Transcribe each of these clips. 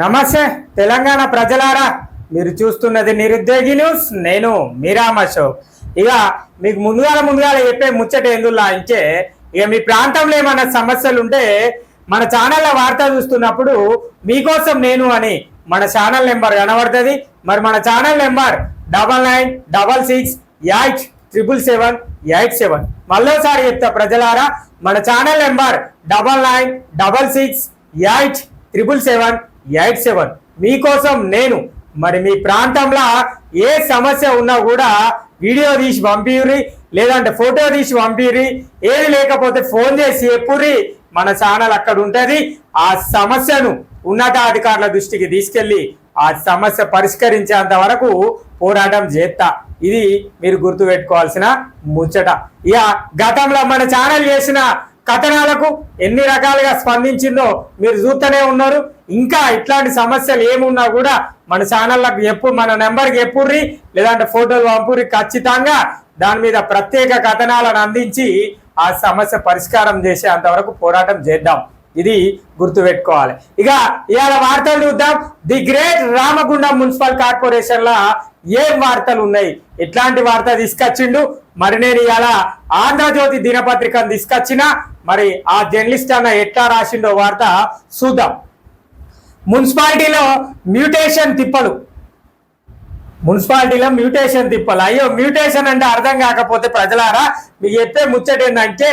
నమస్తే తెలంగాణ ప్రజలారా, మీరు చూస్తున్నది నిరుద్యోగి న్యూస్. నేను మీరామ అశోక్. ఇక మీకు ముందుగా చెప్పే ముచ్చట ఎందులా అంటే, ఇక మీ ప్రాంతంలో ఏమైనా సమస్యలు ఉంటే మన ఛానల్లో వార్త చూస్తున్నప్పుడు మీకోసం నేను అని మన ఛానల్ నెంబర్ కనబడుతుంది. మరి మన ఛానల్ నెంబర్ 9966877787. మళ్ళోసారి చెప్తా ప్రజలారా, మన ఛానల్ నెంబర్ 9966877787. మీకోసం నేను. మరి మీ ప్రాంతంలో ఏ సమస్య ఉన్నా కూడా వీడియో తీసి పంపిరి, లేదంటే ఫోటో తీసి పంపిరి. ఏది లేకపోతే ఫోన్ చేసి చెప్పుర్రి, మన ఛానల్ అక్కడ ఉంటుంది. ఆ సమస్యను ఉన్నతాధికారుల దృష్టికి తీసుకెళ్లి ఆ సమస్య పరిష్కరించేంత వరకు పోరాటం చేస్తా. ఇది మీరు గుర్తుపెట్టుకోవాల్సిన ముచ్చట. ఇక గతంలో మన ఛానల్ చేసిన కథనాలకు ఎన్ని రకాలుగా స్పందించిందో మీరు చూస్తూనే ఉన్నారు. ఇంకా ఇట్లాంటి సమస్యలు ఏమున్నా కూడా మన ఛానళ్ళకు మన నెంబర్కి చెప్పుర్రి, లేదంటే ఫోటోలు పంపుర్రి. ఖచ్చితంగా దాని మీద ప్రత్యేక కథనాలను అందించి ఆ సమస్య పరిష్కారం చేసే అంతవరకు పోరాటం చేద్దాం. ఇది గుర్తుపెట్టుకోవాలి. ఇక ఇవాళ వార్తలు చూద్దాం. The great Ramagundam municipal corporation లా ఏం వార్తలు ఉన్నాయి, ఎట్లాంటి వార్త తీసుకొచ్చిండు. మరి నేను ఇవాళ ఆంధ్రజ్యోతి దినపత్రికను తీసుకొచ్చిన. మరి ఆ జర్నలిస్ట్ అన్న ఎట్లా రాసిండో వార్త చూద్దాం. మున్సిపాలిటీలో మ్యూటేషన్ తిప్పలు. అయ్యో, మ్యూటేషన్ అంటే అర్థం కాకపోతే ప్రజలారా మీకు చెప్పే ముచ్చట ఏంటంటే,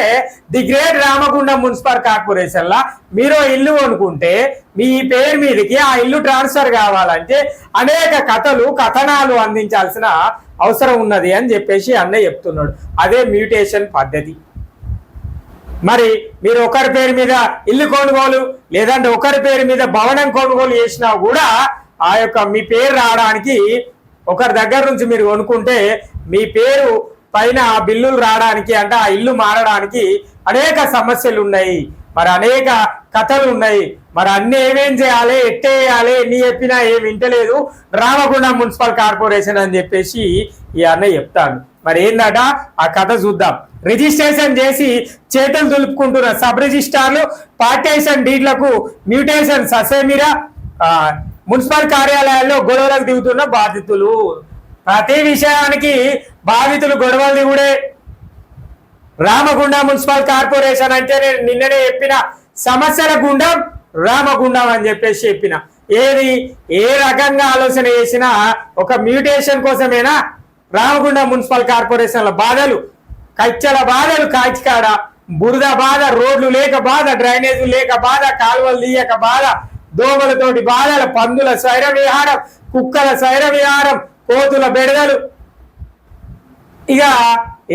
the great Ramagundam municipal corporation లా మీరు ఇల్లు కొనుక్కుంటే మీ పేరు మీదకి ఆ ఇల్లు ట్రాన్స్ఫర్ కావాలంటే అనేక కథనాలు అందించాల్సిన అవసరం ఉన్నది అని చెప్పేసి అన్నయ్య చెప్తున్నాడు. అదే మ్యూటేషన్ పద్ధతి. మరి మీరు ఒకరి పేరు మీద ఇల్లు కొనుగోలు, లేదంటే ఒకరి పేరు మీద భవనం కొనుగోలు చేసినా కూడా ఆ యొక్క మీ పేరు రావడానికి, ఒకరి దగ్గర నుంచి మీరు కొనుక్కుంటే మీ పేరు పైన ఆ బిల్లులు రావడానికి, అంటే ఆ ఇల్లు మారడానికి అనేక సమస్యలు ఉన్నాయి. మరి అనేక కథలు ఉన్నాయి. మరి అన్ని ఏమేం చేయాలి, ఎట్టేయాలి, ఎన్ని చెప్పినా ఏం వింటలేదు రామగుండం మున్సిపల్ కార్పొరేషన్ అని చెప్పేసి ఈ అన్నయ్య చెప్తాడు. మరి ఏందట ఆ కథ చూద్దాం. రిజిస్ట్రేషన్ చేసి చేతులు దులుపుకుంటున్న సబ్ రిజిస్ట్రార్లు పార్టీషన్ డీడ్లకు మ్యూటేషన్ ససేమిరా. మున్సిపల్ కార్యాలయాల్లో గొడవలకు దిగుతున్న బాధితులు. ప్రతి విషయానికి బాధితులు గొడవలు దిగుడే. రామగుండం మున్సిపల్ కార్పొరేషన్ అంటే నేను నిన్ననే చెప్పిన సమస్యల గుండం రామగుండం అని చెప్పేసి చెప్పిన. ఏ రకంగా ఆలోచన చేసినా ఒక మ్యూటేషన్ కోసమేనా రామగుండం మున్సిపల్ కార్పొరేషన్ల బాధలు, కచ్చల బాధలు, కాచికాడ బురద బాధ, రోడ్లు లేక బాధ, డ్రైనేజీలు లేక బాధ, కాలువలు తీయక బాధ, దోమలతోటి బాధల, పందుల స్వైర విహారం, కుక్కల స్వైర విహారం, కోతుల బెడదలు. ఇక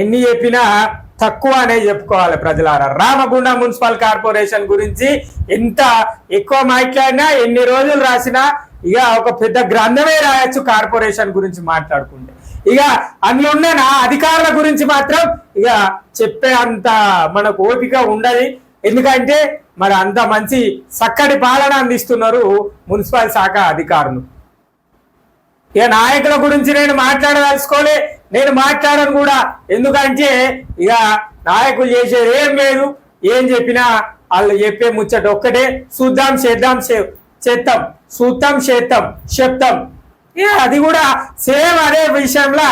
ఎన్ని చెప్పినా తక్కువ అనే చెప్పుకోవాలి ప్రజలారా. రామగుండం మున్సిపల్ కార్పొరేషన్ గురించి ఎంత ఎక్కువ మాట్లాడినా, ఎన్ని రోజులు రాసినా ఇక ఒక పెద్ద గ్రంథమే రాయొచ్చు కార్పొరేషన్ గురించి మాట్లాడుకుంటే. ఇక అందులో ఉన్న అధికారుల గురించి మాత్రం ఇక చెప్పే అంత మనకు ఓపిక ఉండదు. ఎందుకంటే మరి అంత మంచి చక్కటి పాలన అందిస్తున్నారు మున్సిపల్ శాఖ అధికారులు. ఇక నాయకుల గురించి నేను మాట్లాడదలుచుకోలే, నేను మాట్లాడను కూడా. ఎందుకంటే ఇక నాయకులు చేసేది ఏం లేదు. ఏం చెప్పినా వాళ్ళు చెప్పే ముచ్చట ఒక్కటే, చూద్దాం, చేద్దాం, చేద్దాం, చూద్దాం, చేద్దాం, చెప్తాం. ఇక అది కూడా సేమ్ అదే విషయంలో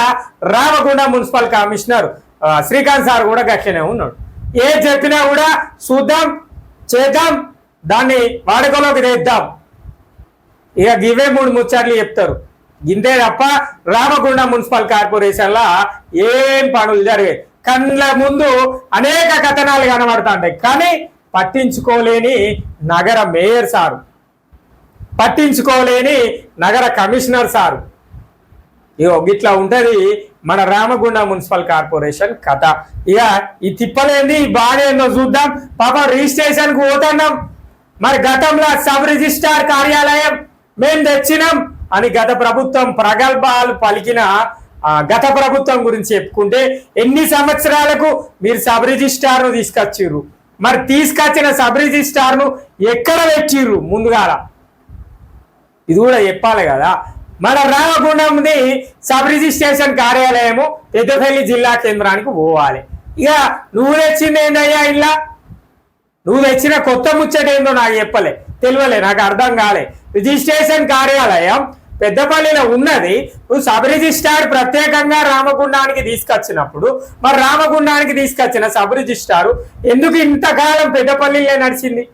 Ramagundam municipal commissioner Srikanth sir కూడా గట్లనే ఉన్నాడు. ఏ చెప్పినా కూడా చూద్దాం, చేద్దాం, దాన్ని వాడుకలోకి తెద్దాం. ఇక ఇవే 3 ముచ్చట్లు చెప్తారు. ఇంతే తప్ప రామగుండం మున్సిపల్ కార్పొరేషన్ లా ఏం పనులు జరిగాయి. కళ్ళ ముందు అనేక కథనాలు కనబడుతుంటాయి. కానీ పట్టించుకోలేని నగర మేయర్ సారు, పట్టించుకోలేని నగర కమిషనర్ సారు. ఇట్లా ఉంటది మన రామగుండం మున్సిపల్ కార్పొరేషన్ కథ. ఇక ఈ తిప్పలేంది, ఈ బాధ ఏందో చూద్దాం. పాపం రిజిస్ట్రేషన్ కు పోతున్నాం. మరి గతంలో సబ్ రిజిస్ట్రార్ కార్యాలయం మేము తెచ్చినాం అని గత ప్రభుత్వం ప్రగల్భాలు పలికిన గత ప్రభుత్వం గురించి చెప్పుకుంటే, ఎన్ని సంవత్సరాలకు మీరు సబ్ రిజిస్ట్రార్ ను తీసుకొచ్చిర్రు? మరి తీసుకొచ్చిన సబ్ రిజిస్ట్రార్ ను ఎక్కడ పెట్టిర్రు ముందుగాల? ఇది కూడా చెప్పాలి కదా. మన రామగుండంది సబ్ రిజిస్ట్రేషన్ కార్యాలయము పెద్దపల్లి జిల్లా కేంద్రానికి పోవాలి. ఇక నువ్వు తెచ్చింది ఏందయ్యా ఇలా? నువ్వు తెచ్చిన కొత్త ముచ్చట ఏందో నాకు చెప్పలే. తెలియలే, నాకు అర్థం కాలే. రిజిస్ట్రేషన్ కార్యాలయం పెద్దపల్లిలో ఉన్నది, నువ్వు సబ్ రిజిస్ట్రార్ ప్రత్యేకంగా రామగుండానికి తీసుకొచ్చినప్పుడు మరి రామగుండానికి తీసుకొచ్చిన సబ్ రిజిస్ట్రారు ఎందుకు ఇంతకాలం పెద్దపల్లిలో నడిచింది?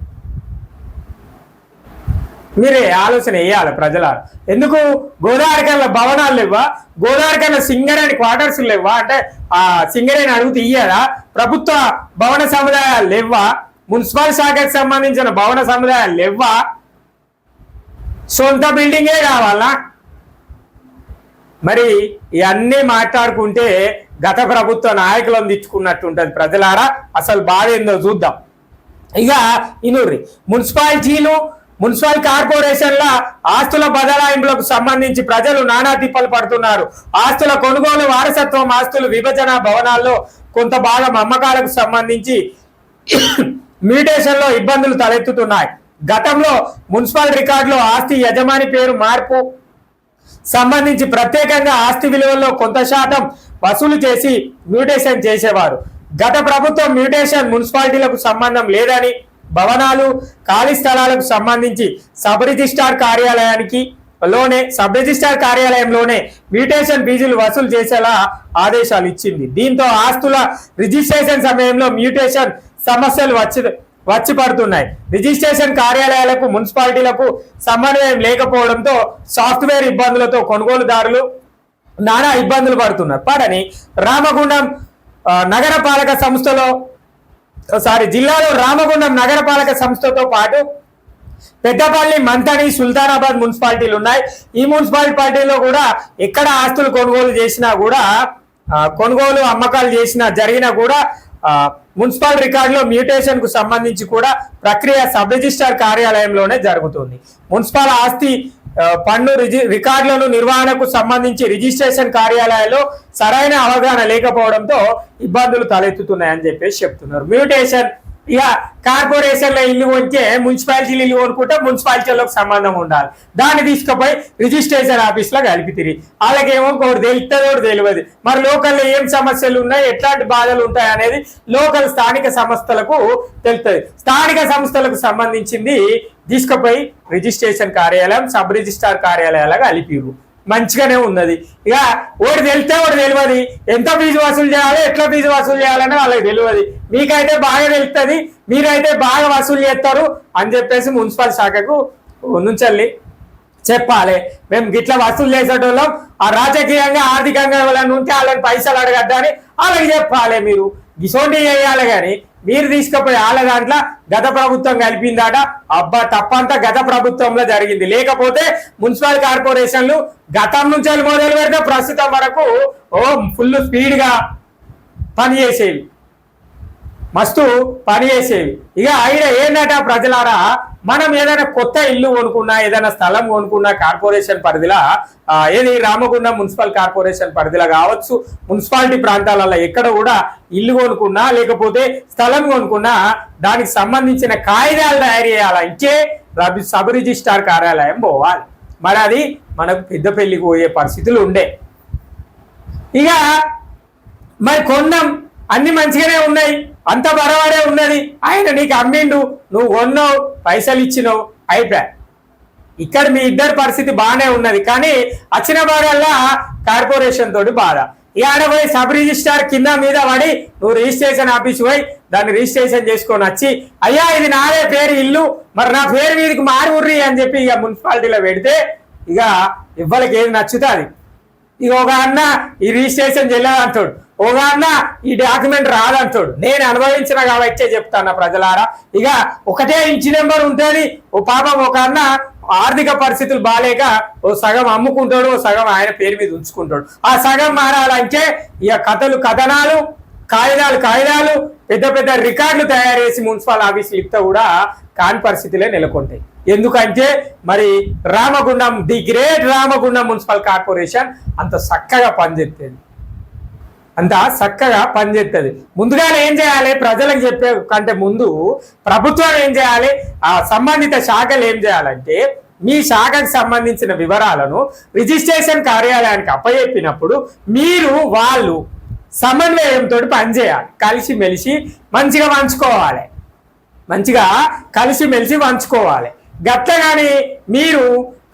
మీరే ఆలోచన వేయాలి ప్రజలారు. ఎందుకు గోదావరికల్ల భవనాలు లేవా, గోదావరికల్ల సింగరేణి క్వార్టర్స్ లేవా అంటే ఆ సింగరేణి అడుగుతూ ఇయ్యారా? ప్రభుత్వ భవన సముదాయాలు లేవా? మున్సిపల్ శాఖకు సంబంధించిన భవన సముదాయాలు లేవా? సొంత బిల్డింగే కావాలా? మరి ఇవన్నీ మాట్లాడుకుంటే గత ప్రభుత్వ నాయకులను తెచ్చుకున్నట్టు ఉంటుంది ప్రజలారా. అసలు బాధ ఏందో చూద్దాం. ఇక ఇనూరి మున్సిపాలిటీలు మున్సిపల్ కార్పొరేషన్ల ఆస్తుల బదలాయింపులకు సంబంధించి ప్రజలు నానా తిప్పలు పడుతున్నారు. ఆస్తుల కొనుగోలు, వారసత్వం ఆస్తులు విభజన, భవనాల్లో కొంత భాగం అమ్మకాలకు సంబంధించి మ్యూటేషన్లో ఇబ్బందులు తలెత్తుతున్నాయి. గతంలో మున్సిపల్ రికార్డులో ఆస్తి యజమాని పేరు మార్పు సంబంధించి ప్రత్యేకంగా ఆస్తి విలువల్లో కొంత శాతం వసూలు చేసి మ్యూటేషన్ చేసేవారు. గత ప్రభుత్వం మ్యూటేషన్ మున్సిపాలిటీలకు సంబంధం లేదని, భవనాలు ఖాళీ స్థలాలకు సంబంధించి సబ్ రిజిస్ట్రార్ కార్యాలయంలోనే మ్యూటేషన్ ఫీజులు వసూలు చేసేలా ఆదేశాలు ఇచ్చింది. దీంతో ఆస్తుల రిజిస్ట్రేషన్ సమయంలో మ్యూటేషన్ సమస్యలు వచ్చి పడుతున్నాయి. రిజిస్ట్రేషన్ కార్యాలయాలకు మున్సిపాలిటీలకు సమన్వయం లేకపోవడంతో సాఫ్ట్వేర్ ఇబ్బందులతో కొనుగోలుదారులు నానా ఇబ్బందులు పడని రామగుండం నగరపాలక సంస్థలో జిల్లాలో రామగుండం నగరపాలక సంస్థతో పాటు పెద్దపల్లి, మంథని, సుల్తానాబాద్ మున్సిపాలిటీలు ఉన్నాయి. ఈ మున్సిపాలిటీలో కూడా ఎక్కడ ఆస్తులు కొనుగోలు చేసినా కూడా కొనుగోలు అమ్మకాలు జరిగినా కూడా మున్సిపల్ రికార్డులో మ్యూటేషన్ కు సంబంధించి కూడా ప్రక్రియ సబ్ రిజిస్ట్రార్ కార్యాలయంలోనే జరుగుతుంది. మున్సిపల్ ఆస్తి పన్ను రికార్డులను నిర్వహణకు సంబంధించి రిజిస్ట్రేషన్ కార్యాలయాల్లో సరైన అవగాహన లేకపోవడంతో ఇబ్బందులు తలెత్తుతున్నాయని చెప్పేసి చెప్తున్నారు. మ్యూటేషన్ ఇక కార్పొరేషన్లో ఇల్లు కొంటే మున్సిపాలిటీలు ఇల్లు కొనుక్కుంటే మున్సిపాలిటీలకు సంబంధం ఉండాలి. దాన్ని తీసుకుపోయి రిజిస్ట్రేషన్ ఆఫీస్లో కలిపితిరి. వాళ్ళకేమో ఒకటి తెలుస్తుందో తెలియదు. మరి లోకల్లో ఏం సమస్యలు ఉన్నాయి, ఎట్లాంటి బాధలు ఉంటాయి అనేది లోకల్ స్థానిక సంస్థలకు తెలుస్తుంది. స్థానిక సంస్థలకు సంబంధించింది తీసుకుపోయి రిజిస్ట్రేషన్ కార్యాలయం, సబ్ రిజిస్ట్రార్ కార్యాలయాలుగా కలిపిరు. మంచిగానే ఉన్నది. ఇక ఓడి తెలితే ఓడి తెలియదు, ఎంత ఫీజు వసూలు చేయాలి, ఎట్లా ఫీజు వసూలు చేయాలని వాళ్ళకి తెలియదు. మీకైతే బాగా తెలుస్తుంది, మీరైతే బాగా వసూలు చేస్తారు అని చెప్పేసి మున్సిపల్ శాఖకు నుంచెల్లి చెప్పాలి. మేము గిట్లా వసూలు చేసేటోళ్ళం, ఆ రాజకీయంగా ఆర్థికంగా ఎవరైనా ఉంటే వాళ్ళని పైసలు అడగద్దని వాళ్ళకి చెప్పాలి. మీరు గిసోండి చేయాలి. కానీ మీరు తీసుకుపోయి వాళ్ళ దాంట్లో గత ప్రభుత్వం కలిపిందాట. అబ్బా, తప్పంతా గత ప్రభుత్వంలో జరిగింది. లేకపోతే మున్సిపల్ కార్పొరేషన్లు గతం నుంచి మొదలు పెడితే ప్రస్తుతం వరకు ఫుల్ స్పీడ్గా పనిచేసేవి, మస్తు పనిచేసేవి. ఇక ఆయన ఏంటంట ప్రజలారా, మనం ఏదైనా కొత్త ఇల్లు కొనుక్కున్నా, ఏదైనా స్థలం కొనుక్కున్నా కార్పొరేషన్ పరిధిలో ఏది రామగుండం మున్సిపల్ కార్పొరేషన్ పరిధిలో కావచ్చు, మున్సిపాలిటీ ప్రాంతాలలో ఎక్కడ కూడా ఇల్లు కొనుక్కున్నా లేకపోతే స్థలం కొనుక్కున్నా దానికి సంబంధించిన కాగితాలు తయారు చేయాలంటే సబ్ రిజిస్ట్రార్ కార్యాలయం పోవాలి. మరి అది మనకు పెద్దపల్లికి పోయే పరిస్థితులు ఉండే. ఇక మరి కొన్నాం, అన్ని మంచిగానే ఉన్నాయి, అంత బరవాడే ఉన్నది. ఆయన నీకు అమ్మిండు, నువ్వు కొన్నావు, పైసలు ఇచ్చినావు, అయిపోయా. ఇక్కడ మీ ఇద్దరి పరిస్థితి బాగానే ఉన్నది. కానీ వచ్చిన బాధల్లా కార్పొరేషన్ తోటి బాధ. ఈడ పోయి సబ్ రిజిస్ట్రార్ కింద మీద పడి నువ్వు రిజిస్ట్రేషన్ ఆఫీస్ పోయి దాన్ని రిజిస్ట్రేషన్ చేసుకొని వచ్చి, అయ్యా ఇది నాదే పేరు ఇల్లు, మరి నా పేరు మీదకి మారి ఉర్రి అని చెప్పి ఇక మున్సిపాలిటీలో పెడితే ఇక ఇవ్వలకి ఏది నచ్చుతుంది. ఇక ఒక అన్న ఈ రిజిస్ట్రేషన్ చెల్లదంటాడు, ఒక అన్న ఈ డాక్యుమెంట్ రాదంటాడు. నేను అనుభవించిన కాబట్టే చెప్తాను ప్రజలారా. ఇక ఒకటే ఇంచి నెంబర్ ఉంటుంది. ఓ పాపం ఒక అన్న ఆర్థిక పరిస్థితులు బాగాలేక ఓ సగం అమ్ముకుంటాడు, ఓ సగం ఆయన పేరు మీద ఉంచుకుంటాడు. ఆ సగం మారాలంటే ఇక కథనాలు, కాగితాలు, పెద్ద పెద్ద రికార్డులు తయారు చేసి మున్సిపల్ ఆఫీసులు ఇస్తే కూడా కాని పరిస్థితులే నెలకొంటాయి. ఎందుకంటే మరి Ramagundam, the great Ramagundam municipal corporation అంత చక్కగా పనిచేస్తుంది. ముందుగానే ఏం చేయాలి, ప్రజలకు చెప్పే కంటే ముందు ప్రభుత్వం ఏం చేయాలి, ఆ సంబంధిత శాఖలు ఏం చేయాలంటే మీ శాఖకు సంబంధించిన వివరాలను రిజిస్ట్రేషన్ కార్యాలయానికి అప్పచెప్పినప్పుడు వాళ్ళు సమన్వయంతో పనిచేయాలి. కలిసిమెలిసి మంచిగా కలిసిమెలిసి పంచుకోవాలి. గట్ల కానీ మీరు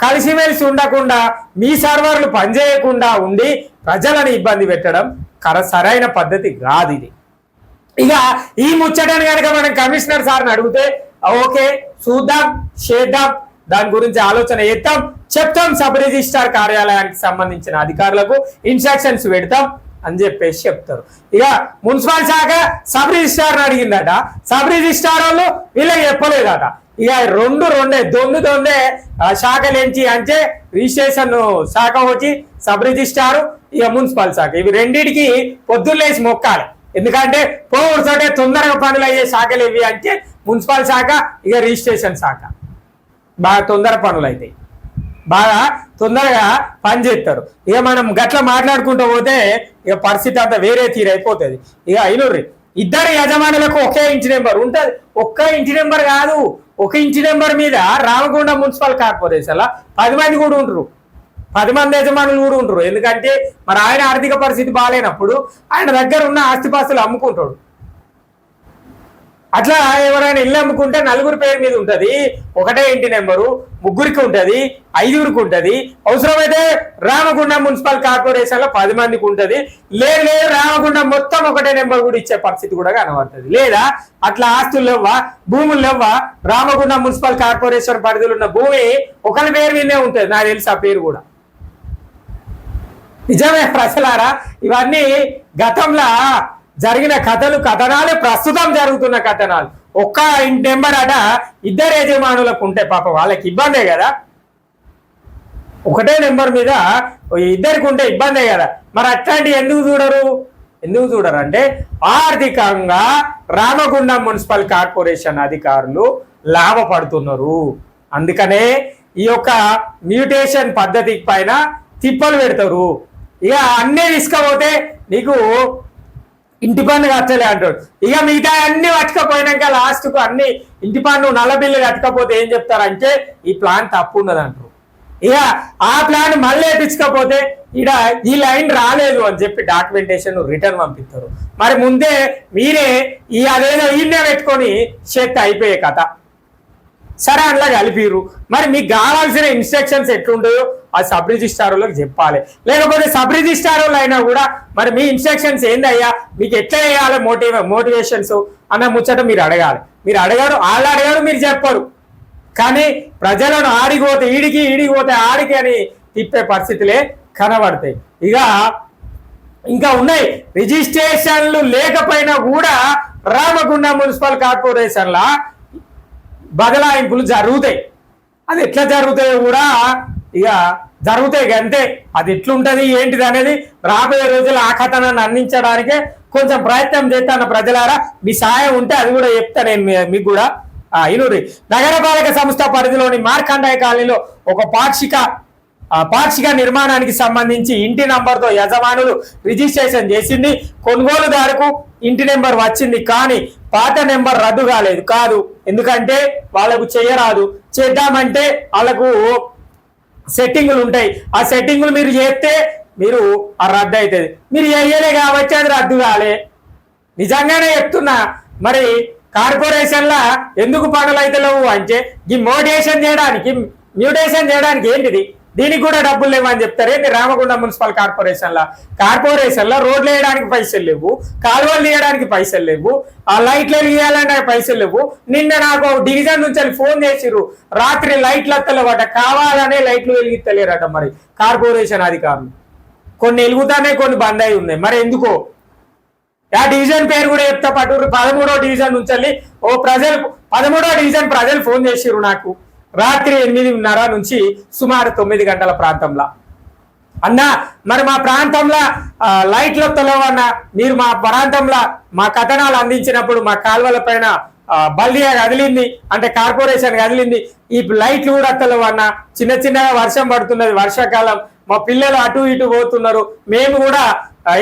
కలిసిమెలిసి ఉండకుండా మీ సర్వర్లు పనిచేయకుండా ఉండి ప్రజలను ఇబ్బంది పెట్టడం సరైన పద్ధతి కాదు ఇది. ఇక ఈ ముచ్చటని కనుక మనం కమిషనర్ సార్ని అడిగితే ఓకే చూద్దాం చేద్దాం, దాని గురించి ఆలోచన చేద్దాం, చెప్తాం, సబ్ రిజిస్ట్రార్ కార్యాలయానికి సంబంధించిన అధికారులకు ఇన్స్ట్రక్షన్స్ పెడతాం అని చెప్పేసి చెప్తారు. ఇక మున్సిపల్ శాఖ సబ్ రిజిస్ట్రార్ని అడిగిందట, సబ్ రిజిస్ట్రార్ వాళ్ళు వీళ్ళకి చెప్పలేదట. ఇక రెండే దొందే శాఖలు ఏంటి అంటే రిజిస్ట్రేషన్ శాఖ వచ్చి సబ్ రిజిస్ట్రారు, ఇక మున్సిపల్ శాఖ, ఇవి రెండింటికి పొద్దున్నేసి మొక్కాలి. ఎందుకంటే పోతే తొందరగా పనులు అయ్యే శాఖలు ఇవి అంటే మున్సిపల్ శాఖ, ఇక రిజిస్ట్రేషన్ శాఖ బాగా తొందర పనులు అవుతాయి, బాగా తొందరగా పని చేస్తారు. ఇక మనం గట్ల మాట్లాడుకుంటూ పోతే ఇక పరిస్థితి అంతా వేరే తీరైపోతుంది. ఇక అయినూర్రి ఇద్దరు యజమానులకు ఒకే ఇంటి నెంబర్ ఉంటుంది. ఒక్క ఇంటి నెంబర్ కాదు, ఒక ఇంటి నెంబర్ మీద రామగుండం మున్సిపల్ కార్పొరేషన్లో 10 మంది కూడా ఉంటారు, 10 మంది యజమానులు కూడా ఉంటారు. ఎందుకంటే మరి ఆయన ఆర్థిక పరిస్థితి బాగాలేనప్పుడు ఆయన దగ్గర ఉన్న ఆస్తిపాస్తులు అమ్ముకుంటాడు. అట్లా ఎవరైనా ఇల్లు అమ్ముకుంటే 4 పేరు మీద ఉంటుంది, ఒకటే ఇంటి నెంబరు, 3 ఉంటుంది, 5 ఉంటుంది. అవసరమైతే రామగుండం మున్సిపల్ కార్పొరేషన్ లో 10 మందికి ఉంటుంది. లేదు రామగుండం మొత్తం ఒకటే నెంబర్ కూడా ఇచ్చే పరిస్థితి కూడా కనబడుతుంది. లేదా అట్లా ఆస్తులు లేవా, భూములు లేవా, రామగుండం మున్సిపల్ కార్పొరేషన్ పరిధిలో ఉన్న భూమి ఒకరి పేరు మీదే ఉంటుంది. నాకు తెలుసు ఆ పేరు కూడా. నిజమే ప్రజలారా, ఇవన్నీ గతంలో జరిగిన కథనాలే ప్రస్తుతం జరుగుతున్న కథనాలు. ఒక్క ఇంటి నెంబర్ అట ఇద్దరు యజమానులకు ఉంటే పాప వాళ్ళకి ఇబ్బందే కదా, ఒకటే నెంబర్ మీద ఇద్దరికి ఉంటే ఇబ్బందే కదా. మరి అట్లాంటివి ఎందుకు చూడరు అంటే ఆర్థికంగా రామగుండం మున్సిపల్ కార్పొరేషన్ అధికారులు లాభపడుతున్నారు. అందుకనే ఈ యొక్క మ్యూటేషన్ పద్ధతి పైన తిప్పలు పెడతారు. ఇక అన్నీ తీసుకపోతే నీకు ఇంటి పన్ను కట్టలే అంటాడు. ఇక మిగతా అన్ని పట్టుకపోయినాక లాస్ట్కు అన్ని ఇంటి పన్ను నల్ల బిల్లు కట్టకపోతే ఏం చెప్తారంటే ఈ ప్లాన్ తప్పు ఉన్నది అంటారు. ఇక ఆ ప్లాన్ మళ్ళీ వేయించకపోతే ఇక ఈ లైన్ రాలేదు అని చెప్పి డాక్యుమెంటేషన్ రిటర్న్ పంపిస్తారు. మరి ముందే మీరే అదేదో ఈయనే పెట్టుకొని చేతి అయిపోయే కథ. సరే అట్లా కలిపిరు. మరి మీకు కావాల్సిన ఇన్స్ట్రక్షన్స్ ఎట్లుంటాయో ఆ సబ్ రిజిస్ట్రార్లకు చెప్పాలి. లేకపోతే సబ్ రిజిస్ట్రార్లు అయినా కూడా మరి మీ ఇన్స్ట్రక్షన్స్ ఏందయ్యా, మీకు ఎట్లా వేయాలి మోటివేషన్స్ అన్న ముచ్చట మీరు అడగాలి. మీరు అడగారు, వాళ్ళు అడగారు, మీరు చెప్పరు. కానీ ప్రజలను ఆడిపోతే ఈడికి ఆడికి అని తిప్పే పరిస్థితులే కనబడతాయి. ఇక ఇంకా ఉన్నాయి. రిజిస్ట్రేషన్లు లేకపోయినా కూడా రామగుండం మున్సిపల్ కార్పొరేషన్లా బదలాయింపులు జరుగుతాయి. అది ఎట్లా జరుగుతాయో కూడా ఇక జరుగుతాయి అంతే. అది ఎట్లుంటది ఏంటిది అనేది రాబోయే రోజుల్లో ఆ కథనాన్ని అందించడానికే కొంచెం ప్రయత్నం చేస్తాను. ప్రజలారా మీ సాయం ఉంటే అది కూడా చెప్తా నేను మీకు కూడా. ఇనూరి నగరపాలక సంస్థ పరిధిలోని మార్కండాయ కాలనీలో ఒక పాక్షిక నిర్మాణానికి సంబంధించి ఇంటి నంబర్తో యజమానులు రిజిస్ట్రేషన్ చేసింది. కొనుగోలుదారుకు ఇంటి నెంబర్ వచ్చింది, కానీ పాత నెంబర్ రద్దు కాదు. ఎందుకంటే వాళ్ళకు చేయరాదు. చేద్దామంటే వాళ్ళకు సెట్టింగులు ఉంటాయి. ఆ సెట్టింగులు మీరు చేస్తే మీరు ఆ రద్దు అవుతుంది. మీరు చేయలే కాబట్టి అది రద్దు కాలే. నిజంగానే చెప్తున్నా. మరి కార్పొరేషన్లా ఎందుకు పనులు అయితే లేవు అంటే ఈ మ్యూటేషన్ చేయడానికి ఏంటిది, దీనికి కూడా డబ్బులు లేవని చెప్తారు. ఏంటి రామగుండం మున్సిపల్ కార్పొరేషన్లో రోడ్లు వేయడానికి పైసలు లేవు, కాలువలు తీయడానికి పైసలు లేవు, ఆ లైట్లు వెలిగియాలంటే పైసలు లేవు. నిన్న నాకు డివిజన్ నుంచి ఫోన్ చేసిర్రు, రాత్రి లైట్లు వస్తలేవట, కావాలనే లైట్లు వెలిగిస్తలేరట. మరి కార్పొరేషన్ అధికారులు కొన్ని వెలుగుతానే కొన్ని బంద్ అయి ఉన్నాయి. మరి ఎందుకో ఆ డివిజన్ పేరు కూడా చెప్తా పట్టు. 13వ డివిజన్ నుంచి 13వ డివిజన్ ప్రజలు ఫోన్ చేసిర్రు నాకు రాత్రి 8:30 నుంచి సుమారు 9 గంటల ప్రాంతంలో. అన్నా మరి మా ప్రాంతంలో లైట్లు వస్తలేవన్నా, మీరు మా ప్రాంతంలో మా కథనాలు అందించినప్పుడు మా కాలువల పైన బల్దియా కదిలింది అంటే కార్పొరేషన్ కదిలింది, ఈ లైట్లు కూడా వస్తలేవన్నా, చిన్నగా వర్షం పడుతున్నది, వర్షాకాలం, మా పిల్లలు అటు ఇటు పోతున్నారు, మేము కూడా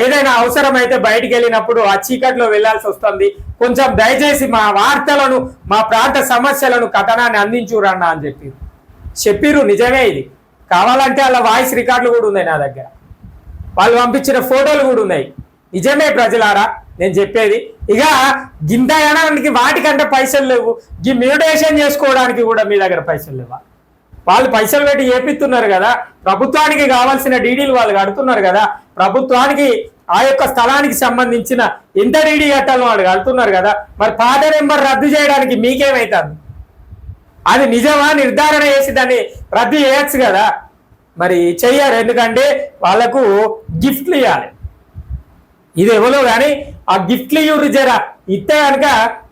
ఏదైనా అవసరమైతే బయటికి వెళ్ళినప్పుడు ఆ చీకట్లో వెళ్లాల్సి వస్తుంది, కొంచెం దయచేసి మా వార్తలను మా ప్రాంత సమస్యలను కథనాన్ని అందించురన్నా అని చెప్పిర్రు. నిజమే, ఇది కావాలంటే అలా వాయిస్ రికార్డులు కూడా ఉన్నాయి నా దగ్గర, వాళ్ళు పంపించిన ఫోటోలు కూడా ఉన్నాయి. నిజమే ప్రజలారా నేను చెప్పేది. ఇక గింతగానానికి వాటికంటే పైసలు లేవు, ఈ మ్యూటేషన్ చేసుకోవడానికి కూడా మీ దగ్గర పైసలు లేవా? వాళ్ళు పైసలు పెట్టి ఏపిస్తున్నారు కదా, ప్రభుత్వానికి కావాల్సిన డీడీలు వాళ్ళు కడుతున్నారు కదా, ప్రభుత్వానికి ఆ యొక్క స్థలానికి సంబంధించిన ఎంత డీడీ కట్టాలో వాళ్ళు కడుతున్నారు కదా, మరి పాత నెంబర్ రద్దు చేయడానికి మీకేమైతుంది? అది నిజమా నిర్ధారణ చేసి దాన్ని రద్దు చేయొచ్చు కదా, మరి చెయ్యరు. ఎందుకంటే వాళ్ళకు గిఫ్ట్లు ఇవ్వాలి. ఇది ఎవరో కానీ ఆ గిఫ్ట్లు ఇవ్వరు జరా, ఇస్తే కనుక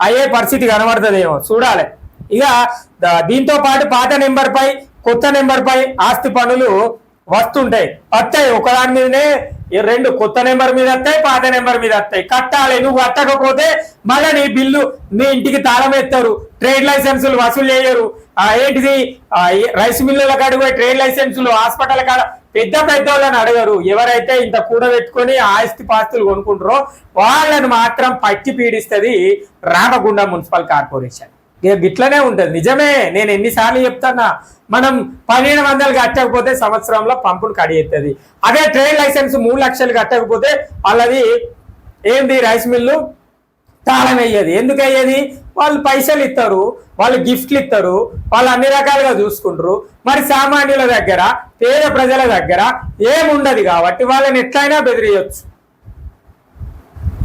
అయ్యే పరిస్థితి కనబడుతుందేమో చూడాలి. ఇక దీంతో పాటు పాత నెంబర్ పై కొత్త నెంబర్ పై ఆస్తి పన్నులు వస్తాయి. ఒకదాని మీదనే 2 కొత్త నెంబర్ మీద వస్తాయి, పాత నెంబర్ మీద వస్తాయి. కట్టాలి. నువ్వు కట్టకపోతే మళ్ళీ నీ బిల్లు మీ ఇంటికి తాళం ఎత్తారు, ట్రేడ్ లైసెన్సులు వసూలు చేయరు. ఏంటిది రైస్ మిల్లుల కాడిపోయి ట్రేడ్ లైసెన్సులు, హాస్పిటల్ కాడ పెద్ద వాళ్ళని అడగరు. ఎవరైతే ఇంత కూడబెట్టుకొని ఆస్తి పాస్తులు కొనుక్కుంటారో వాళ్ళని మాత్రం పట్టి పీడిస్తుంది రామగుండం మున్సిపల్ కార్పొరేషన్. గిట్లనే ఉంటది. నిజమే, నేను ఎన్నిసార్లు చెప్తానా, మనం 1200 కట్టకపోతే సంవత్సరంలో పంపును కడిగెత్తది. అదే ట్రేడ్ లైసెన్స్ 3 లక్షలు కట్టకపోతే వాళ్ళది ఏంది రైస్ మిల్లు తాళం అయ్యేది. ఎందుకు అయ్యేది? వాళ్ళు పైసలు ఇస్తారు, వాళ్ళు గిఫ్ట్లు ఇస్తారు, వాళ్ళు అన్ని రకాలుగా చూసుకుంటారు. మరి సామాన్యుల దగ్గర, పేద ప్రజల దగ్గర ఏముండదు కాబట్టి వాళ్ళని ఎట్లయినా బెదిరియొచ్చు.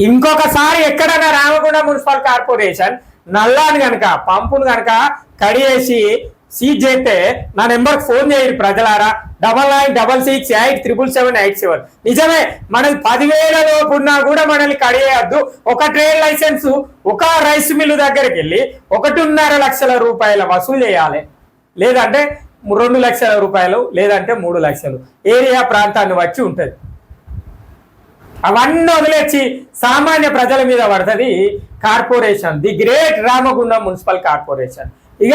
ఇంకొకసారి ఎక్కడైనా రామగుండం మున్సిపల్ కార్పొరేషన్ నల్లాని కనుక పంపును కనుక కడిగేసి సీజ్ చేస్తే నా నెంబర్కి ఫోన్ చేయండి ప్రజలారా, 9966887787. నిజమే, మనకి 10,000 లోపు ఉన్నా కూడా మనల్ని కడిగేయద్దు. ఒక ట్రేడ్ లైసెన్స్ ఒక రైస్ మిల్లు దగ్గరికి వెళ్ళి 1.5 లక్షల రూపాయల వసూలు చేయాలి, లేదంటే 2 లక్షల రూపాయలు, లేదంటే 3 లక్షలు. ఏరియా ప్రాంతాన్ని వచ్చి ఉంటుంది. అవన్నీ వదిలేసి సామాన్య ప్రజల మీద పడుతుంది corporation, the great Ramagundam municipal corporation. ఇక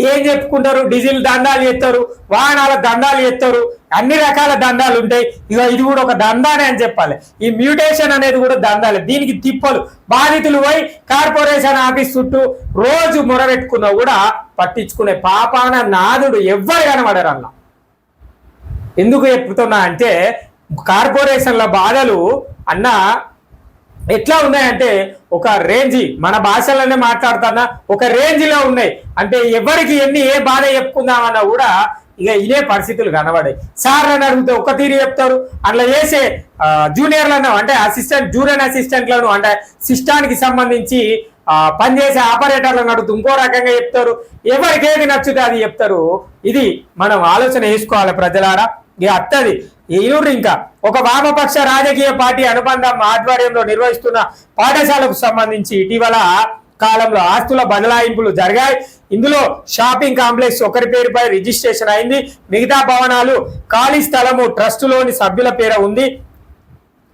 ఏం చెప్పుకుంటారు? డీజిల్ దండాలు ఎత్తారు, వాహనాల దండాలు ఎత్తారు, అన్ని రకాల దండాలు ఉంటాయి. ఇక ఇది కూడా ఒక దందానే అని చెప్పాలి. ఈ మ్యూటేషన్ అనేది కూడా దందాలే. దీనికి తిప్పలు బాధితులు పోయి కార్పొరేషన్ ఆఫీస్ చుట్టూ రోజు మొరబెట్టుకున్నా కూడా పట్టించుకునే పాపాన నాదుడు ఎవ్వరు కనబడరు అన్న. ఎందుకు చెప్తున్నా అంటే కార్పొరేషన్ల బాధలు అన్న ఎట్లా ఉన్నాయంటే ఒక రేంజి, మన భాషలోనే మాట్లాడుతున్నా, ఒక రేంజ్లో ఉన్నాయి. అంటే ఎవరికి ఏ బాధ చెప్పుకుందామన్నా కూడా ఇక ఇదే పరిస్థితులు కనబడాయి. సార్ అని అడిగితే ఒక తీరు చెప్తారు, అట్లా చేసే జూనియర్లను అంటే జూనియర్ అసిస్టెంట్లను అంటే సిస్టానికి సంబంధించి పనిచేసే ఆపరేటర్లను అడుగుతూ ఇంకో రకంగా చెప్తారు. ఎవరికి ఏది నచ్చుతే అది చెప్తారు. ఇది మనం ఆలోచన వేసుకోవాలి ప్రజలారా. ఇక అత్తది ఈనూరు ఇంకా ఒక వామపక్ష రాజకీయ పార్టీ అనుబంధం ఆధ్వర్యంలో నిర్వహిస్తున్న పాఠశాలకు సంబంధించి ఇటీవల కాలంలో ఆస్తుల బదలాయింపులు జరిగాయి. ఇందులో షాపింగ్ కాంప్లెక్స్ ఒకరి పేరుపై రిజిస్ట్రేషన్ అయింది. మిగతా భవనాలు ఖాళీ స్థలము ట్రస్టులోని సభ్యుల పేర ఉంది.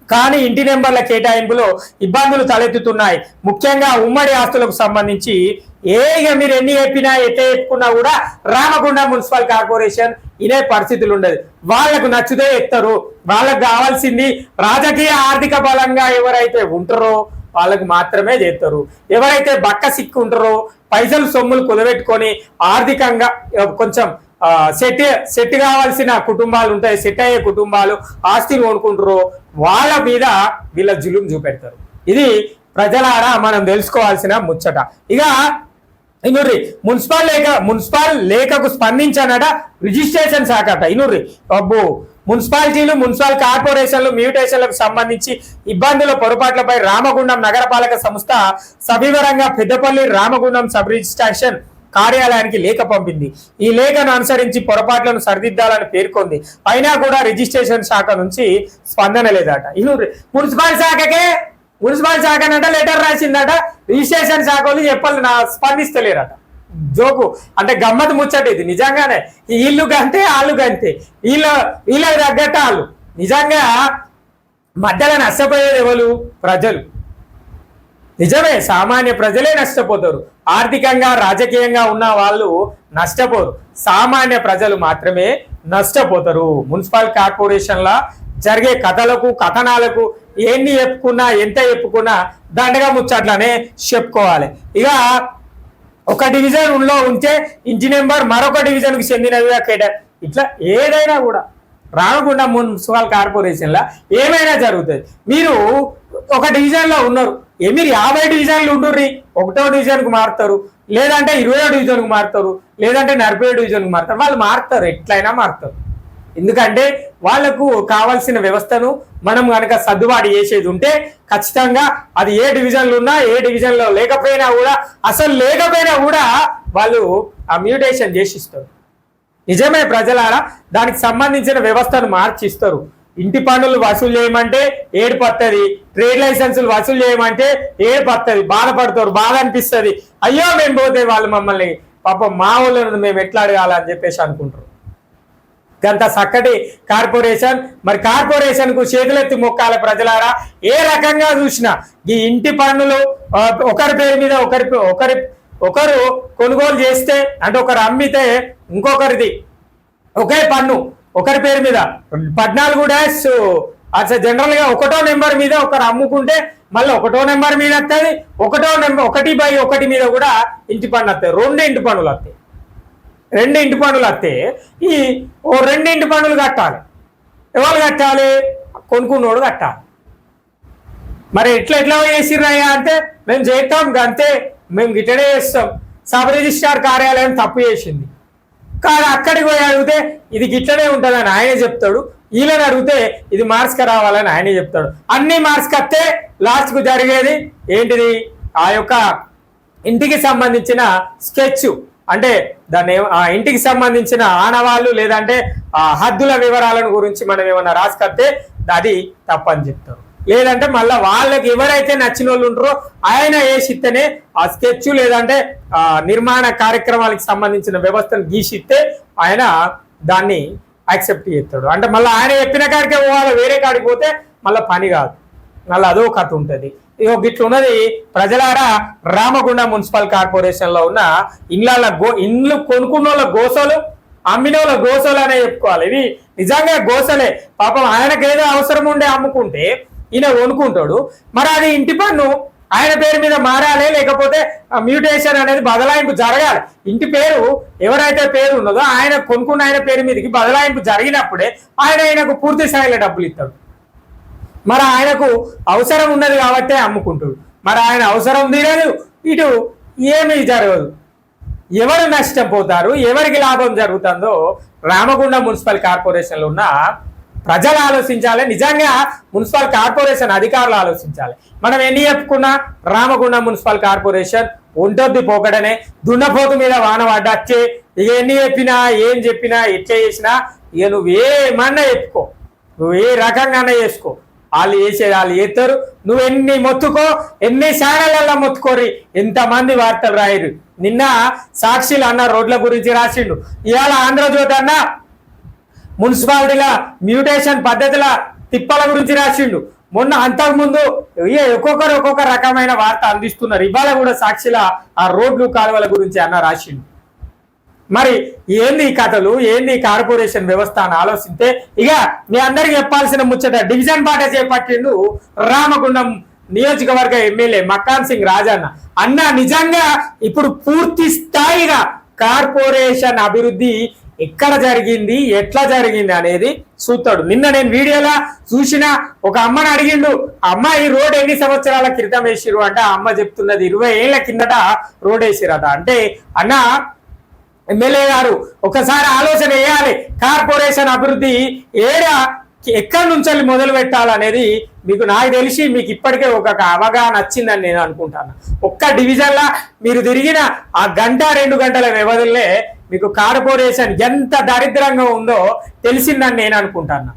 కానీ ఇంటి నెంబర్ల కేటాయింపులో ఇబ్బందులు తలెత్తుతున్నాయి. ముఖ్యంగా ఉమ్మడి ఆస్తులకు సంబంధించి మీరు ఎన్ని చెప్పినా ఎట్లా చెప్పుకున్నా కూడా రామగుండం మున్సిపల్ కార్పొరేషన్ ఇదే పరిస్థితులు ఉండదు. వాళ్ళకు నచ్చితే ఎత్తారు. వాళ్ళకు కావాల్సింది రాజకీయ ఆర్థిక బలంగా ఎవరైతే ఉంటారో వాళ్ళకు మాత్రమే చేస్తారు. ఎవరైతే బక్క సిక్కు ఉంటారో, పైసలు సొమ్ములు కుదబెట్టుకొని ఆర్థికంగా కొంచెం సెట్ కావాల్సిన కుటుంబాలు ఉంటాయి, సెట్ అయ్యే కుటుంబాలు ఆస్తిని కొనుక్కుంటారో వాళ్ళ మీద వీళ్ళ జులుం చూపెడతారు. ఇది ప్రజలారా మనం తెలుసుకోవాల్సిన ముచ్చట. ఇక ఇనుర్రి మున్సిపల్ లేఖకు స్పందించానట రిజిస్ట్రేషన్ శాఖ అట. ఇనుర్రి అబ్బో, మున్సిపాలిటీలు మున్సిపల్ కార్పొరేషన్లు మ్యూటేషన్లకు సంబంధించి ఇబ్బందుల పొరపాట్లపై రామగుండం నగరపాలక సంస్థ సవివరంగా పెద్దపల్లి రామగుండం సబ్ రిజిస్ట్రేషన్ కార్యాలయానికి లేఖ పంపింది. ఈ లేఖను అనుసరించి పొరపాట్లను సరిదిద్దాలని పేర్కొంది. అయినా కూడా రిజిస్ట్రేషన్ శాఖ నుంచి స్పందన లేదట. ఇనుర్రి మున్సిపల్ శాఖనట లెటర్ రాసిందట, రిజిస్ట్రేషన్ శాఖ వాళ్ళు చెప్పాలి స్పందిస్తలేరట. జోకు అంటే గమ్మత్ ముచ్చట ఇది. నిజంగానే వీళ్ళు గంతే వాళ్ళు గంతే, వీళ్ళకి తగ్గట్ట వాళ్ళు. నిజంగా మధ్యలో నష్టపోయేది ఎవరు? ప్రజలు. నిజమే, సామాన్య ప్రజలే నష్టపోతారు. ఆర్థికంగా రాజకీయంగా ఉన్న వాళ్ళు నష్టపోరు, సామాన్య ప్రజలు మాత్రమే నష్టపోతారు. మున్సిపల్ కార్పొరేషన్ల జరిగే కథలకు కథనాలకు ఎన్ని చెప్పుకున్నా ఎంత చెప్పుకున్నా దండగా ముచ్చట్లనే చెప్పుకోవాలి. ఇక ఒక డివిజన్ లో ఉంటే ఇంటి నెంబర్ మరొక డివిజన్ కు చెందినవిగా కేటాయి. ఇట్లా ఏదైనా కూడా రామగుండం మున్సిపల్ కార్పొరేషన్ లా ఏమైనా జరుగుతుంది. మీరు ఒక డివిజన్ లో ఉన్నారు, మీరు 50 డివిజన్లు ఉండుర్రి, 1వ డివిజన్కు మారుతారు, లేదంటే 20వ డివిజన్కు మారుతారు, లేదంటే 40వ డివిజన్కు మారుతారు. వాళ్ళు మారుతారు, ఎట్లయినా మారుతారు. ఎందుకంటే వాళ్లకు కావాల్సిన వ్యవస్థను మనం కనుక సర్దుబాటు చేసేది ఉంటే ఖచ్చితంగా అది ఏ డివిజన్లు ఉన్నా, ఏ డివిజన్లో లేకపోయినా కూడా, అసలు లేకపోయినా కూడా వాళ్ళు ఆ మ్యూటేషన్ చేసి ఇస్తారు. నిజమే ప్రజలారా, దానికి సంబంధించిన వ్యవస్థను మార్చిస్తారు. ఇంటి పన్నులు వసూలు చేయమంటే ఏడుపు వస్తుంది, ట్రేడ్ లైసెన్సులు వసూలు చేయమంటే ఏడుపు వస్తుంది, బాధపడతారు, బాధ అనిపిస్తుంది. అయ్యో మేము పోతే వాళ్ళు మమ్మల్ని పాపం మా ఊళ్ళో మేము ఎట్లా అడగాలని చెప్పేసి అనుకుంటారు. గంత చక్కటి కార్పొరేషన్, మరి కార్పొరేషన్ కు చేతులెత్తి మొక్కాల ప్రజలారా. ఏ రకంగా చూసినా ఈ ఇంటి పన్నులు ఒకరి పేరు మీద ఒకరు కొనుగోలు చేస్తే, అంటే ఒకరు అమ్మితే ఇంకొకరిది ఒకే పన్ను ఒకరి పేరు మీద 14 డాష్ అసలు జనరల్ గా 1వ నెంబర్ మీద ఒకరు అమ్ముకుంటే మళ్ళీ 1వ నెంబర్ మీద వస్తుంది, 1/1 మీద కూడా ఇంటి పన్ను వస్తాయి. 2 ఇంటి పన్నులు వస్తాయి. 2 ఇంటి పన్నులు వస్తే ఈ 2 ఇంటి పన్నులు కట్టాలి. ఎవరు కట్టాలి? కొనుక్కున్నోడు కట్టాలి. మరి ఎట్లా చేసిర్రయ్యా అంటే మేము చేస్తాం, అంతే, మేము గిట్టనే చేస్తాం. సబ్ రిజిస్ట్రార్ కార్యాలయం తప్పు చేసింది, కానీ అక్కడికి పోయి అడిగితే ఇది గిట్లనే ఉంటుందని ఆయనే చెప్తాడు. వీళ్ళని అడిగితే ఇది మార్క్స్కి రావాలని ఆయనే చెప్తాడు. అన్ని మార్క్స్కి వస్తే లాస్ట్కు జరిగేది ఏంటిది? ఆ యొక్క ఇంటికి సంబంధించిన స్కెచ్, అంటే దాన్ని ఆ ఇంటికి సంబంధించిన ఆనవాళ్ళు లేదంటే ఆ హద్దుల వివరాలను గురించి మనం ఏమన్నా రాసుకొస్తే అది తప్పని చెప్తారు. లేదంటే మళ్ళీ వాళ్ళకి ఎవరైతే నచ్చిన వాళ్ళు ఉంటారో ఆయన వేసిస్తేనే ఆ స్కెచ్ లేదంటే ఆ నిర్మాణ కార్యక్రమాలకు సంబంధించిన వ్యవస్థను గీసిస్తే ఆయన దాన్ని యాక్సెప్ట్ చేస్తాడు. అంటే మళ్ళీ ఆయన చెప్పిన కాడికే పోవాలి, వేరే కాడికి పోతే మళ్ళీ పని కాదు, మళ్ళీ అదో కథ ఉంటుంది. ఇగో గిట్లున్నది ప్రజలారా. రామగుండం మున్సిపల్ కార్పొరేషన్ లో ఉన్న ఇండ్లు కొనుక్కున్న వాళ్ళ గోసలు, అమ్మిన వాళ్ళ గోసలు అనే చెప్పుకోవాలి. ఇవి నిజంగా గోసలే. పాపం ఆయనకేదో అవసరం ఉండే అమ్ముకుంటే ఈయన కొనుక్కుంటాడు. మరి అది ఇంటి పన్ను ఆయన పేరు మీద మారాలి, లేకపోతే మ్యూటేషన్ అనేది బదలాయింపు జరగాలి. ఇంటి పేరు ఎవరైతే పేరు ఉన్నదో ఆయన కొనుక్కున్న ఆయన పేరు మీదకి బదలాయింపు జరిగినప్పుడే ఆయనకు పూర్తి స్థాయిలో డబ్బులు ఇస్తాడు. మరి ఆయనకు అవసరం ఉన్నది కాబట్టే అమ్ముకుంటాడు. మరి ఆయన అవసరం తీరదు, ఇటు ఏమీ జరగదు. ఎవరు నష్టపోతారు, ఎవరికి లాభం జరుగుతుందో రామగుండం మున్సిపల్ కార్పొరేషన్లో ఉన్న ప్రజలు ఆలోచించాలి. నిజంగా మున్సిపల్ కార్పొరేషన్ అధికారులు ఆలోచించాలి. మనం ఎన్ని చెప్పుకున్నా రామగుండం మున్సిపల్ కార్పొరేషన్ ఒంటొద్ది పోకడనే, దున్నపోతు మీద వాన పడ్డచ్చే. ఇక ఎన్ని చెప్పినా ఏం చెప్పినా ఎట్లా చేసినా ఇక నువ్వేమన్నా చెప్పుకో, నువ్వు ఏ రకంగానే చేసుకో, వాళ్ళు చేసేది వాళ్ళు చేస్తారు. నువ్వు ఎన్ని మొత్తుకో, ఎన్ని ఛానళ్ళల్లో మొత్తుకోరి, ఎంతమంది వార్తలు రాయరు. నిన్న సాక్షిలు అన్న రోడ్ల గురించి రాసిండు, ఇవాళ ఆంధ్రజ్యోతి అన్న మున్సిపాలిటీల మ్యూటేషన్ పద్ధతుల తిప్పల గురించి రాసిండు. మొన్న అంతకుముందు ఒక్కొక్క రకమైన వార్త అందిస్తున్నారు. ఇవాళ కూడా సాక్షిల ఆ రోడ్లు కాలువల గురించి అన్న రాసిండు. మరి ఏంది కథలు, ఏంది కార్పొరేషన్ వ్యవస్థ అని ఆలోచిస్తే ఇక మీ అందరికి చెప్పాల్సిన ముచ్చట, డివిజన్ బాట చేపట్టిండు రామగుండం నియోజకవర్గ ఎమ్మెల్యే మక్కాన్ సింగ్ రాజన్న అన్న. నిజంగా ఇప్పుడు పూర్తి స్థాయిగా కార్పొరేషన్ అభివృద్ధి ఎక్కడ జరిగింది, ఎట్లా జరిగింది అనేది చూస్తాడు. నిన్న నేను వీడియోలో చూసిన ఒక అమ్మని అడిగిండు, అమ్మ ఈ రోడ్ ఎన్ని సంవత్సరాల క్రితం వేసిరు అంటే ఆ అమ్మ చెప్తున్నది 20 ఏళ్ల కిందట రోడ్ వేసిరట. అంటే అన్న ఎమ్మెల్యే గారు ఒకసారి ఆలోచన వేయాలి, కార్పొరేషన్ అభివృద్ధి ఎక్కడి నుంచి మొదలు పెట్టాలనేది నాకు తెలిసి మీకు ఇప్పటికే ఒక అవగాహన వచ్చిందని నేను అనుకుంటాను. ఒక్క డివిజన్లా మీరు తిరిగిన ఆ 1-2 గంటల వ్యవధిలో మీకు కార్పొరేషన్ ఎంత దరిద్రంగా ఉందో తెలిసిందని నేను అనుకుంటాను.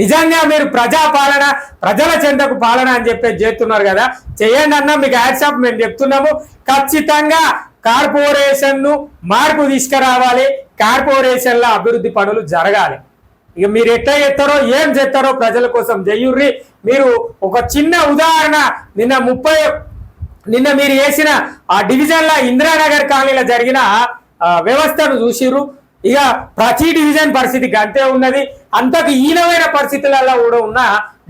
నిజంగా మీరు ప్రజాపాలన, ప్రజల చెంతకు పాలన అని చెప్పేసి చేస్తున్నారు కదా, చేయండి అన్న, మీకు హ్యాట్సాప్ మేము చెప్తున్నాము. ఖచ్చితంగా కార్పొరేషన్ ను మార్పు తీసుకురావాలి, కార్పొరేషన్ల అభివృద్ధి పనులు జరగాలి. ఇక మీరు ఎట్లా చేస్తారో ఏం చేస్తారో ప్రజల కోసం చెయ్యుర్రి. మీరు ఒక చిన్న ఉదాహరణ, నిన్న మీరు వేసిన ఆ డివిజన్ల ఇందిరానగర్ కాలనీలో జరిగిన వ్యవస్థను చూసిర్రు. ఇక ప్రతి డివిజన్ పరిస్థితి గంతే ఉన్నది. అంతకు హీనమైన పరిస్థితులలో కూడా ఉన్న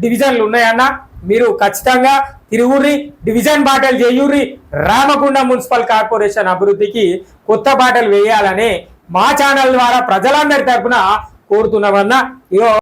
డివిజన్లు ఉన్నాయన్న. మీరు ఖచ్చితంగా తిరుగుర్రి, డివిజన్ బాటలు చేయుర్రి. రామగుండం మున్సిపల్ కార్పొరేషన్ అభివృద్ధికి కొత్త బాటలు వేయాలని మా ఛానల్ ద్వారా ప్రజలందరి తరఫున కోరుతున్నామన్నా. ఇగో